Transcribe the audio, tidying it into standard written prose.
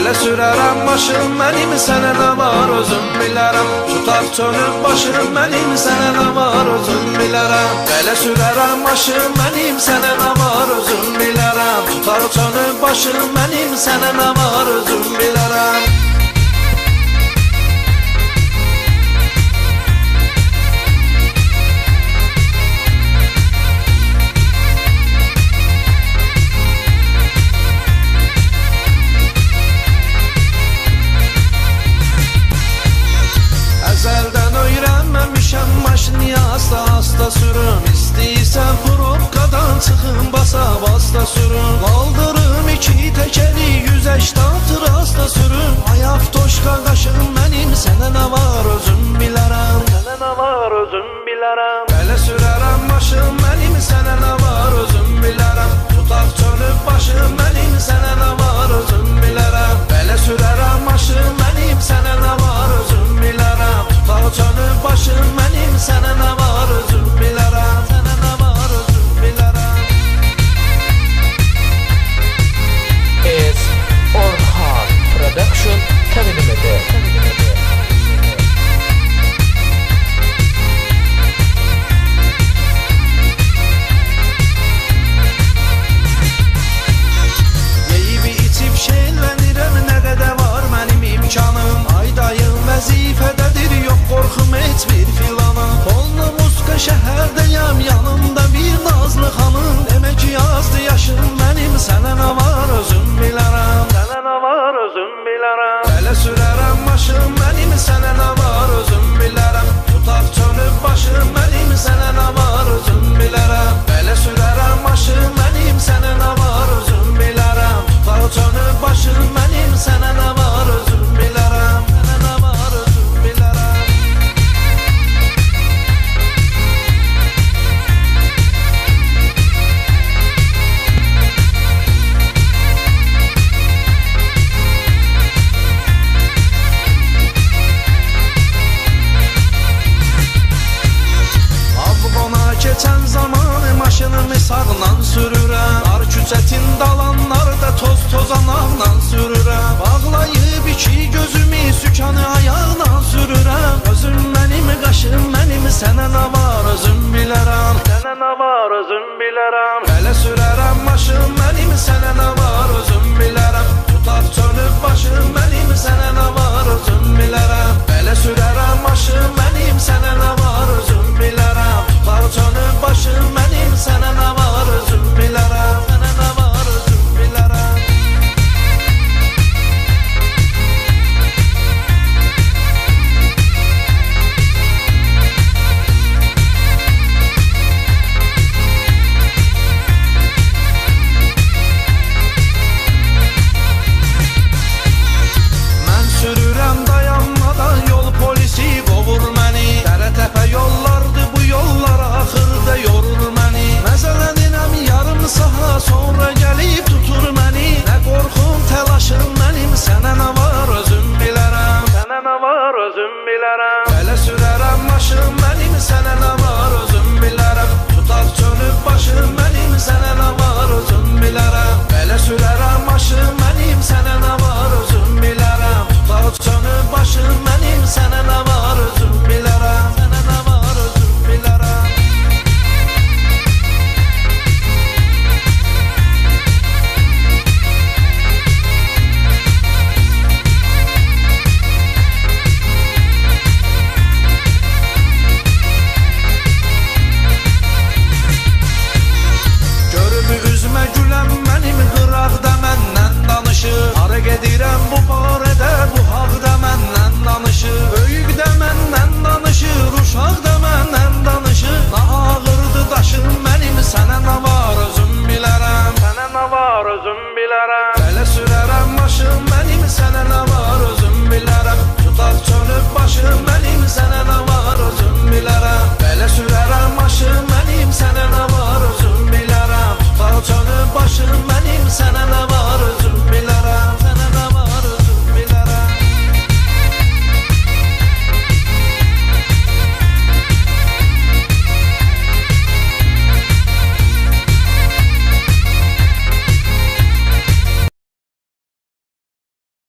Belə sürərəm başım mənim, sənə nə var özüm bilərəm. Tutaq çönüb başım mənim, sənə nə var özüm bilərəm. Belə sürərəm başım mənim, sənə nə var özüm bilərəm. Tutaq çönüb başım mənim, sənə nə var özüm bilərəm. Əzəldən öyrənməmişəm maşını asta sürüm. İstəyirsən probkadan çıxım basa sürüm. Qaldırım iki təkəri 180 asta sürüm. Ayaq toşqa qaşım mənim, sənə nə var özüm bilərəm. Sənə nə var özüm bilərəm. Belə sürərəm maşın mənim, sənə nə var özüm bilərəm. Tutaq çönüb başım mənim, sənə nə var özüm bilərəm. Belə sürərəm maşın mənim, sənə nə var özüm bilərəm. Tutaq çönüb başım mənim, sənə nə var özüm bilərəm. Sənə nə var özüm bilərəm. Is Orhan Production təqdim edir. Yeyib içib şeylənirəm, nə qədər var mənim imkanım. Aydayım vəzifədədir, yox qorxum heç bir filanım. Olma Muska şəhərdəyəm, yanımda bir nazlı xanım. Demək ki yazdı yaşım mənim, sənə nə var özüm bilərəm. Sənə nə var özüm bilərəm. Belə sürərəm maşın mənim, sənə nə var özüm bilərəm. Tutaq çönüb başım mənim, sənə nə var özüm bilərəm. Belə sürərəm maşın mənim, sənə nə var özüm bilərəm. Tutaq çönüb başım mənim, sənə nə var özüm bilərəm. Sənə nə var özüm bilərəm. Avqona keçən zamanı maşınımı sağlan sürürəm. Dar küçətin dalanlarda tozanaqla sürürəm. Bağlayıb iki gözümü sükanı ayağla sürürəm. Özüm mənim, qaşım mənim, sənə nə var özüm bilərəm. Sənə nə var özüm bilərəm. Belə sürərəm maşın mənim, sənə nə var özüm bilərəm. Tutaq çönüb başım mənim, sənə nə var özüm bilərəm. Belə sürərəm maşın mənim, sənə nə var özüm bilərəm. Tutaq çönüb başım mənim, sənə nə var özüm bilərəm. Sənə nə var özüm bilərəm. Mən sürürəm dayanmadan, yol polisi qovur məni. Dərə təpə yollardı bu yollar, axırda yorur məni. Məzələnirəm yarım saat sonra gəlib tutur məni. Nə qorxum təlaşım mənim, sənə nə var özüm bilərəm. Sənə nə var özüm bilərəm.